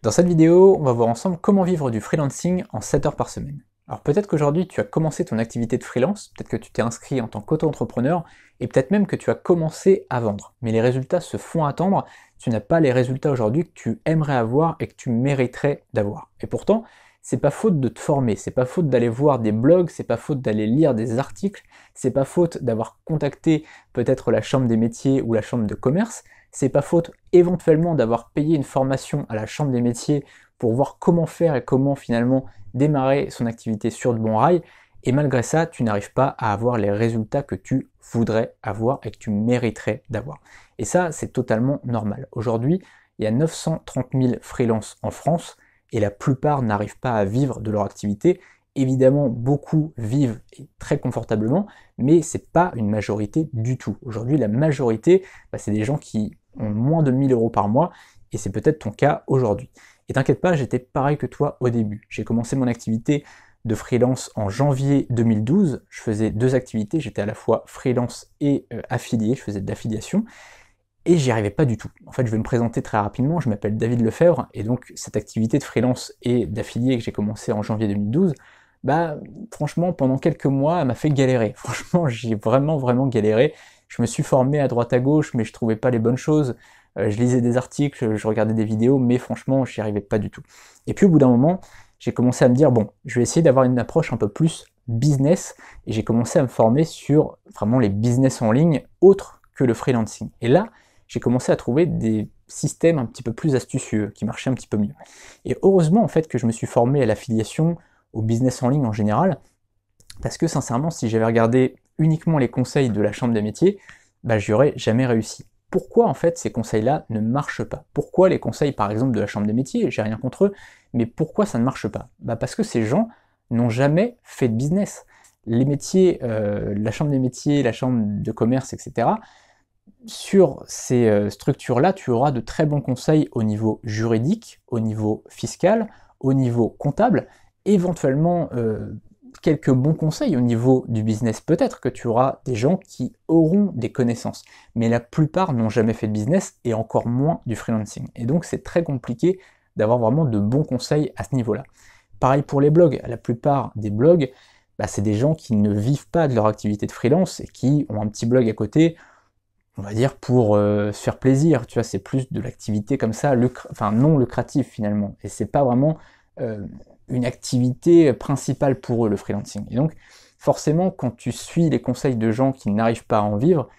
Dans cette vidéo, on va voir ensemble comment vivre du freelancing en 7 heures par semaine. Alors peut-être qu'aujourd'hui tu as commencé ton activité de freelance, peut-être que tu t'es inscrit en tant qu'auto-entrepreneur, et peut-être même que tu as commencé à vendre. Mais les résultats se font attendre, tu n'as pas les résultats aujourd'hui que tu aimerais avoir et que tu mériterais d'avoir. Et pourtant, c'est pas faute de te former, c'est pas faute d'aller voir des blogs, c'est pas faute d'aller lire des articles, c'est pas faute d'avoir contacté peut-être la chambre des métiers ou la chambre de commerce, c'est pas faute éventuellement d'avoir payé une formation à la chambre des métiers pour voir comment faire et comment finalement démarrer son activité sur de bons rails, et malgré ça, tu n'arrives pas à avoir les résultats que tu voudrais avoir et que tu mériterais d'avoir. Et ça, c'est totalement normal. Aujourd'hui, il y a 930 000 freelances en France, et la plupart n'arrivent pas à vivre de leur activité. Évidemment, beaucoup vivent très confortablement, mais c'est pas une majorité du tout. Aujourd'hui, la majorité, c'est des gens qui ont moins de 1000 € par mois, et c'est peut-être ton cas aujourd'hui. Et t'inquiète pas, j'étais pareil que toi au début. J'ai commencé mon activité de freelance en janvier 2012. Je faisais deux activités, j'étais à la fois freelance et affilié, je faisais de l'affiliation, et j'y arrivais pas du tout. En fait, je vais me présenter très rapidement, je m'appelle David Lefebvre, et donc cette activité de freelance et d'affilié que j'ai commencé en janvier 2012, franchement, pendant quelques mois, elle m'a fait galérer. Franchement, j'ai vraiment galéré. Je me suis formé à droite à gauche, mais je trouvais pas les bonnes choses. Je lisais des articles, je regardais des vidéos, mais franchement, j'y arrivais pas du tout. Et puis au bout d'un moment, j'ai commencé à me dire, bon, je vais essayer d'avoir une approche un peu plus business, et j'ai commencé à me former sur vraiment les business en ligne, autres que le freelancing. Et là, j'ai commencé à trouver des systèmes un petit peu plus astucieux, qui marchaient un petit peu mieux. Et heureusement, en fait, que je me suis formé à l'affiliation, au business en ligne en général, parce que sincèrement, si j'avais regardé uniquement les conseils de la chambre des métiers, j'y aurais jamais réussi. Pourquoi en fait ces conseils-là ne marchent pas? Pourquoi les conseils par exemple de la chambre des métiers, j'ai rien contre eux, mais pourquoi ça ne marche pas? Parce que ces gens n'ont jamais fait de business. Les métiers, la chambre des métiers, la chambre de commerce, etc., sur ces structures-là, tu auras de très bons conseils au niveau juridique, au niveau fiscal, au niveau comptable, éventuellement quelques bons conseils au niveau du business. Peut-être que tu auras des gens qui auront des connaissances, mais la plupart n'ont jamais fait de business et encore moins du freelancing. Et donc c'est très compliqué d'avoir vraiment de bons conseils à ce niveau-là. Pareil pour les blogs, la plupart des blogs, c'est des gens qui ne vivent pas de leur activité de freelance et qui ont un petit blog à côté, on va dire pour se faire plaisir, tu vois, c'est plus de l'activité comme ça, non lucrative finalement, et c'est pas vraiment une activité principale pour eux, le freelancing. Et donc, forcément, quand tu suis les conseils de gens qui n'arrivent pas à en vivre,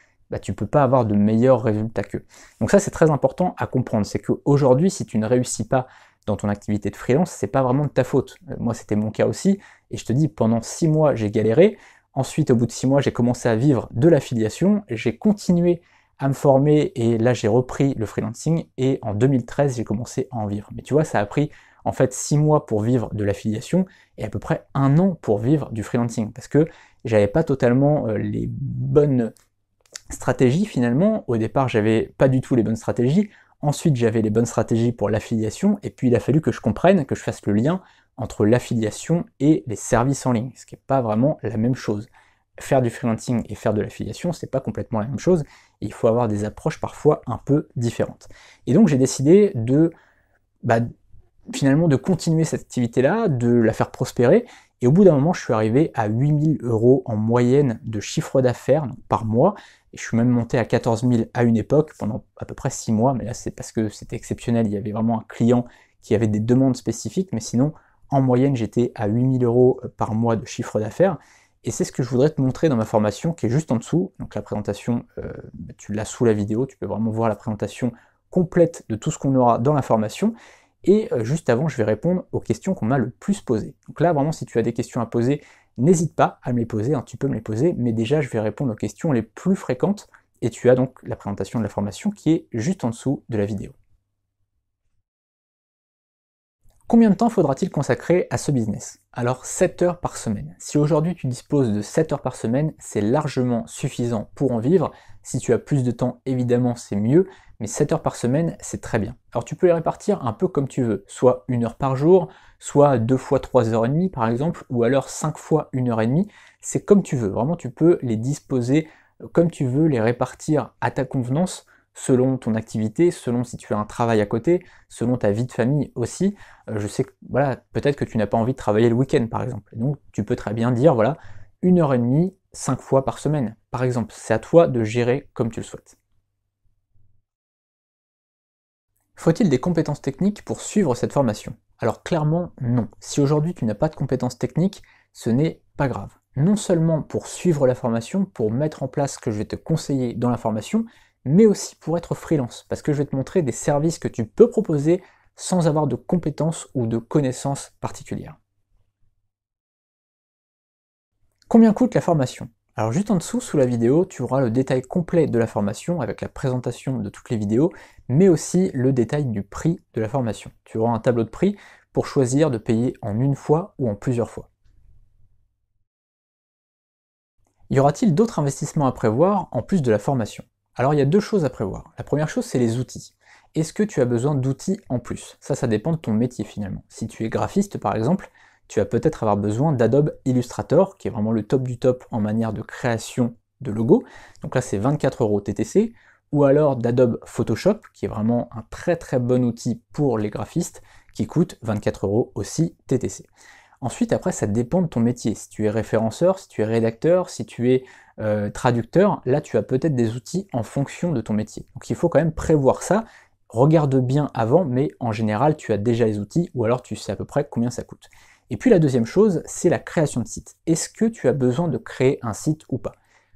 tu peux pas avoir de meilleurs résultats qu'eux. Donc ça, c'est très important à comprendre, c'est qu'aujourd'hui, si tu ne réussis pas dans ton activité de freelance, c'est pas vraiment de ta faute. Moi, c'était mon cas aussi, et je te dis, pendant 6 mois, j'ai galéré. Ensuite, au bout de 6 mois, j'ai commencé à vivre de l'affiliation, j'ai continué à me former, et là, j'ai repris le freelancing, et en 2013, j'ai commencé à en vivre. Mais tu vois, ça a pris en fait 6 mois pour vivre de l'affiliation, et à peu près 1 an pour vivre du freelancing, parce que j'avais pas totalement les bonnes stratégies finalement. Au départ, j'avais pas du tout les bonnes stratégies, ensuite j'avais les bonnes stratégies pour l'affiliation, et puis il a fallu que je comprenne, que je fasse le lien entre l'affiliation et les services en ligne, ce qui n'est pas vraiment la même chose. Faire du freelancing et faire de l'affiliation, c'est pas complètement la même chose, et il faut avoir des approches parfois un peu différentes. Et donc j'ai décidé de finalement de continuer cette activité-là, de la faire prospérer, et au bout d'un moment, je suis arrivé à 8000 € en moyenne de chiffre d'affaires par mois, et je suis même monté à 14 000 à une époque, pendant à peu près 6 mois, mais là c'est parce que c'était exceptionnel, il y avait vraiment un client qui avait des demandes spécifiques, mais sinon, en moyenne, j'étais à 8000 € par mois de chiffre d'affaires, et c'est ce que je voudrais te montrer dans ma formation, qui est juste en dessous. Donc la présentation, tu l'as sous la vidéo, tu peux vraiment voir la présentation complète de tout ce qu'on aura dans la formation. Et juste avant, je vais répondre aux questions qu'on m'a le plus posées. Donc là, vraiment, si tu as des questions à poser, n'hésite pas à me les poser, tu peux me les poser, mais déjà, je vais répondre aux questions les plus fréquentes, et tu as donc la présentation de la formation qui est juste en dessous de la vidéo. Combien de temps faudra-t-il consacrer à ce business? Alors 7 heures par semaine. Si aujourd'hui tu disposes de 7 heures par semaine, c'est largement suffisant pour en vivre. Si tu as plus de temps, évidemment c'est mieux, mais 7 heures par semaine, c'est très bien. Alors tu peux les répartir un peu comme tu veux, soit 1 heure par jour, soit 2 fois 3h30 par exemple, ou alors 5 fois 1h30, c'est comme tu veux. Vraiment tu peux les disposer comme tu veux, les répartir à ta convenance, selon ton activité, selon si tu as un travail à côté, selon ta vie de famille aussi. Je sais que voilà, peut-être que tu n'as pas envie de travailler le week-end par exemple. Donc tu peux très bien dire voilà, 1 h 30, 5 fois par semaine, par exemple. C'est à toi de gérer comme tu le souhaites. Faut-il des compétences techniques pour suivre cette formation? Alors clairement non. Si aujourd'hui tu n'as pas de compétences techniques, ce n'est pas grave. Non seulement pour suivre la formation, pour mettre en place ce que je vais te conseiller dans la formation, mais aussi pour être freelance, parce que je vais te montrer des services que tu peux proposer sans avoir de compétences ou de connaissances particulières. Combien coûte la formation? Alors juste en dessous, sous la vidéo, tu auras le détail complet de la formation avec la présentation de toutes les vidéos, mais aussi le détail du prix de la formation. Tu auras un tableau de prix pour choisir de payer en une fois ou en plusieurs fois. Y aura-t-il d'autres investissements à prévoir en plus de la formation? Alors il y a deux choses à prévoir. La première chose, c'est les outils. Est-ce que tu as besoin d'outils en plus? Ça dépend de ton métier finalement. Si tu es graphiste par exemple, tu vas peut-être avoir besoin d'Adobe Illustrator, qui est vraiment le top du top en manière de création de logo. Donc là c'est 24 € TTC, ou alors d'Adobe Photoshop, qui est vraiment un très très bon outil pour les graphistes, qui coûte 24 € aussi TTC. Ensuite, après, ça dépend de ton métier. Si tu es référenceur, si tu es rédacteur, si tu es traducteur, là, tu as peut-être des outils en fonction de ton métier. Donc, il faut quand même prévoir ça. Regarde bien avant, mais en général, tu as déjà les outils, ou alors tu sais à peu près combien ça coûte. Et puis, la deuxième chose, c'est la création de site. Est-ce que tu as besoin de créer un site ou pas?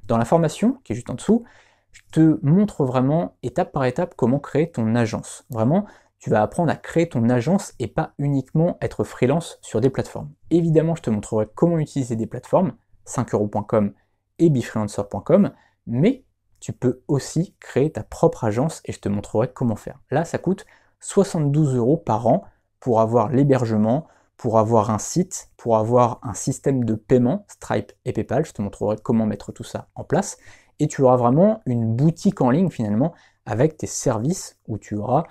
Dans la formation, qui est juste en dessous, je te montre vraiment, étape par étape, comment créer ton agence. Vraiment, tu vas apprendre à créer ton agence et pas uniquement être freelance sur des plateformes. Évidemment, je te montrerai comment utiliser des plateformes, 5euros.com et befreelancer.com, mais tu peux aussi créer ta propre agence et je te montrerai comment faire. Là, ça coûte 72 € par an pour avoir l'hébergement, pour avoir un site, pour avoir un système de paiement, Stripe et PayPal. Je te montrerai comment mettre tout ça en place. Et tu auras vraiment une boutique en ligne finalement avec tes services où tu auras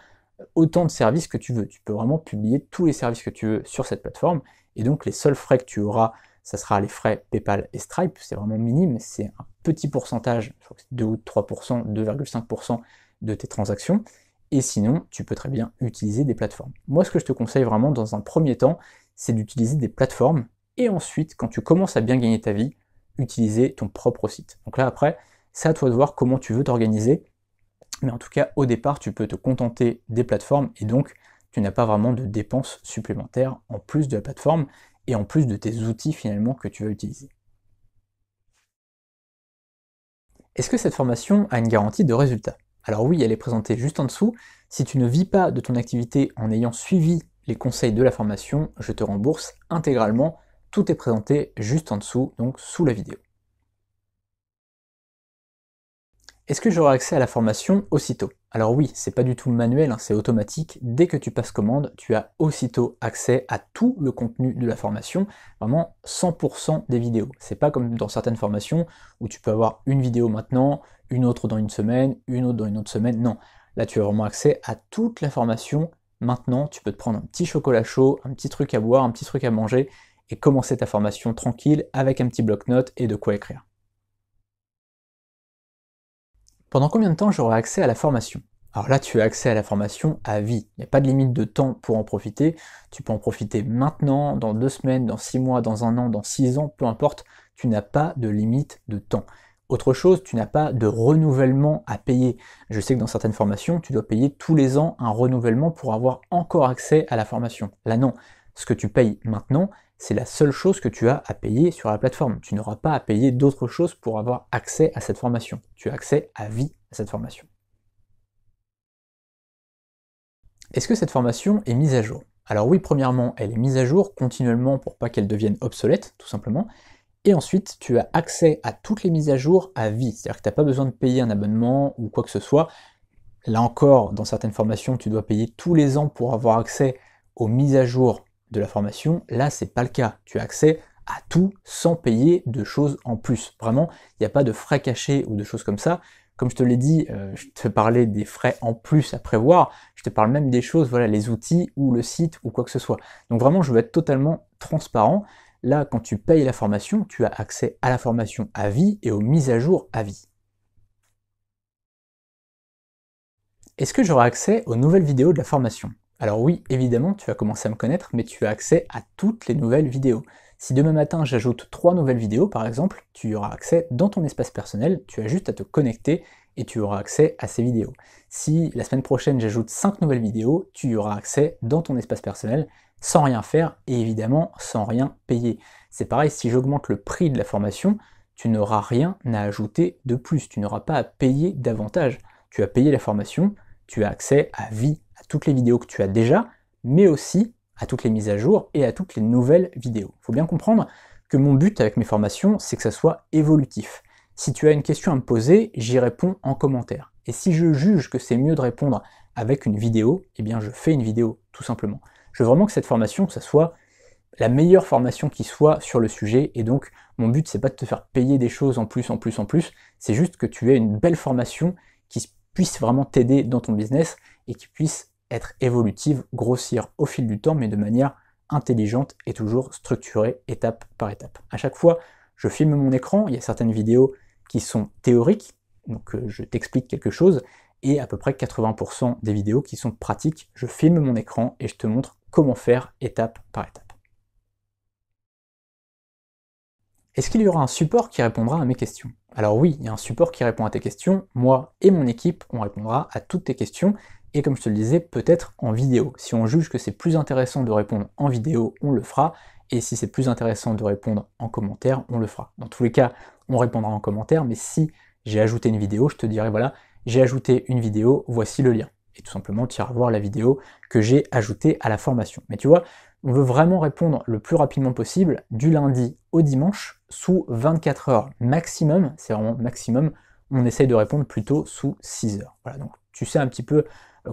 autant de services que tu veux. Tu peux vraiment publier tous les services que tu veux sur cette plateforme, et donc les seuls frais que tu auras, ça sera les frais PayPal et Stripe, c'est vraiment minime, c'est un petit pourcentage, je crois que c'est 2 ou 3%, 2,5% de tes transactions, et sinon, tu peux très bien utiliser des plateformes. Moi, ce que je te conseille vraiment dans un premier temps, c'est d'utiliser des plateformes, et ensuite, quand tu commences à bien gagner ta vie, utiliser ton propre site. Donc là, après, c'est à toi de voir comment tu veux t'organiser, mais en tout cas, au départ, tu peux te contenter des plateformes et donc tu n'as pas vraiment de dépenses supplémentaires en plus de la plateforme et en plus de tes outils finalement que tu vas utiliser. Est-ce que cette formation a une garantie de résultat? Alors oui, elle est présentée juste en dessous. Si tu ne vis pas de ton activité en ayant suivi les conseils de la formation, je te rembourse intégralement. Tout est présenté juste en dessous, donc sous la vidéo. Est-ce que j'aurai accès à la formation aussitôt? Alors oui, c'est pas du tout manuel, hein, c'est automatique. Dès que tu passes commande, tu as aussitôt accès à tout le contenu de la formation, vraiment 100% des vidéos. C'est pas comme dans certaines formations où tu peux avoir une vidéo maintenant, une autre dans une semaine, une autre dans une autre semaine. Non, là tu as vraiment accès à toute la formation. Maintenant, tu peux te prendre un petit chocolat chaud, un petit truc à boire, un petit truc à manger et commencer ta formation tranquille avec un petit bloc-notes et de quoi écrire. Pendant combien de temps j'aurai accès à la formation? Alors là, tu as accès à la formation à vie. Il n'y a pas de limite de temps pour en profiter. Tu peux en profiter maintenant, dans 2 semaines, dans 6 mois, dans un an, dans 6 ans, peu importe. Tu n'as pas de limite de temps. Autre chose, tu n'as pas de renouvellement à payer. Je sais que dans certaines formations, tu dois payer tous les ans un renouvellement pour avoir encore accès à la formation. Là non, ce que tu payes maintenant, c'est la seule chose que tu as à payer sur la plateforme. Tu n'auras pas à payer d'autres choses pour avoir accès à cette formation. Tu as accès à vie à cette formation. Est-ce que cette formation est mise à jour? Alors oui, premièrement, elle est mise à jour continuellement pour pas qu'elle devienne obsolète, tout simplement. Et ensuite, tu as accès à toutes les mises à jour à vie. C'est-à-dire que tu n'as pas besoin de payer un abonnement ou quoi que ce soit. Là encore, dans certaines formations, tu dois payer tous les ans pour avoir accès aux mises à jour de la formation. Là, c'est pas le cas. Tu as accès à tout sans payer de choses en plus. Vraiment, il n'y a pas de frais cachés ou de choses comme ça. Comme je te l'ai dit, je te parlais des frais en plus à prévoir. Je te parle même des choses, voilà, les outils ou le site ou quoi que ce soit. Donc vraiment, je veux être totalement transparent. Là, quand tu payes la formation, tu as accès à la formation à vie et aux mises à jour à vie. Est-ce que j'aurai accès aux nouvelles vidéos de la formation? Alors oui, évidemment, tu vas commencer à me connaître, mais tu as accès à toutes les nouvelles vidéos. Si demain matin j'ajoute 3 nouvelles vidéos par exemple, tu y auras accès dans ton espace personnel, tu as juste à te connecter et tu auras accès à ces vidéos. Si la semaine prochaine j'ajoute 5 nouvelles vidéos, tu y auras accès dans ton espace personnel sans rien faire et évidemment sans rien payer. C'est pareil, si j'augmente le prix de la formation, tu n'auras rien à ajouter de plus, tu n'auras pas à payer davantage. Tu as payé la formation, tu as accès à vie à toutes les vidéos que tu as déjà, mais aussi à toutes les mises à jour et à toutes les nouvelles vidéos. Il faut bien comprendre que mon but avec mes formations, c'est que ça soit évolutif. Si tu as une question à me poser, j'y réponds en commentaire. Et si je juge que c'est mieux de répondre avec une vidéo, eh bien je fais une vidéo, tout simplement. Je veux vraiment que cette formation, ça soit la meilleure formation qui soit sur le sujet, et donc mon but c'est pas de te faire payer des choses en plus, c'est juste que tu aies une belle formation qui puisse vraiment t'aider dans ton business et qui puisse être évolutive, grossir au fil du temps, mais de manière intelligente et toujours structurée étape par étape. À chaque fois, je filme mon écran, il y a certaines vidéos qui sont théoriques, donc je t'explique quelque chose, et à peu près 80% des vidéos qui sont pratiques, je filme mon écran et je te montre comment faire étape par étape. Est-ce qu'il y aura un support qui répondra à mes questions? Alors oui, il y a un support qui répond à tes questions, moi et mon équipe, on répondra à toutes tes questions, et comme je te le disais, peut-être en vidéo. Si on juge que c'est plus intéressant de répondre en vidéo, on le fera, et si c'est plus intéressant de répondre en commentaire, on le fera. Dans tous les cas, on répondra en commentaire, mais si j'ai ajouté une vidéo, je te dirai voilà, j'ai ajouté une vidéo, voici le lien. Et tout simplement, tu iras voir la vidéo que j'ai ajoutée à la formation. Mais tu vois, on veut vraiment répondre le plus rapidement possible, du lundi au dimanche, sous 24 heures maximum, c'est vraiment maximum, on essaye de répondre plutôt sous 6 heures. Voilà, donc tu sais un petit peu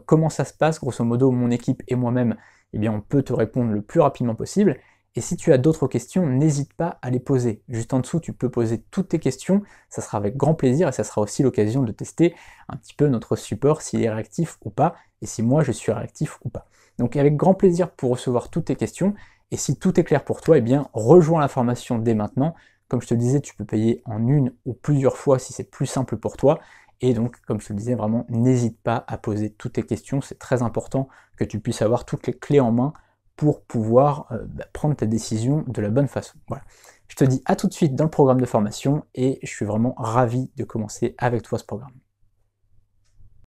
comment ça se passe, grosso modo, mon équipe et moi-même, eh bien on peut te répondre le plus rapidement possible, et si tu as d'autres questions, n'hésite pas à les poser. Juste en dessous, tu peux poser toutes tes questions, ça sera avec grand plaisir, et ça sera aussi l'occasion de tester un petit peu notre support, s'il est réactif ou pas, et si moi je suis réactif ou pas. Donc avec grand plaisir pour recevoir toutes tes questions, et si tout est clair pour toi, eh bien rejoins la formation dès maintenant. Comme je te le disais, tu peux payer en une ou plusieurs fois si c'est plus simple pour toi, et donc comme je te le disais, vraiment n'hésite pas à poser toutes tes questions, c'est très important que tu puisses avoir toutes les clés en main pour pouvoir prendre ta décision de la bonne façon. Voilà. Je te dis à tout de suite dans le programme de formation, et je suis vraiment ravi de commencer avec toi ce programme.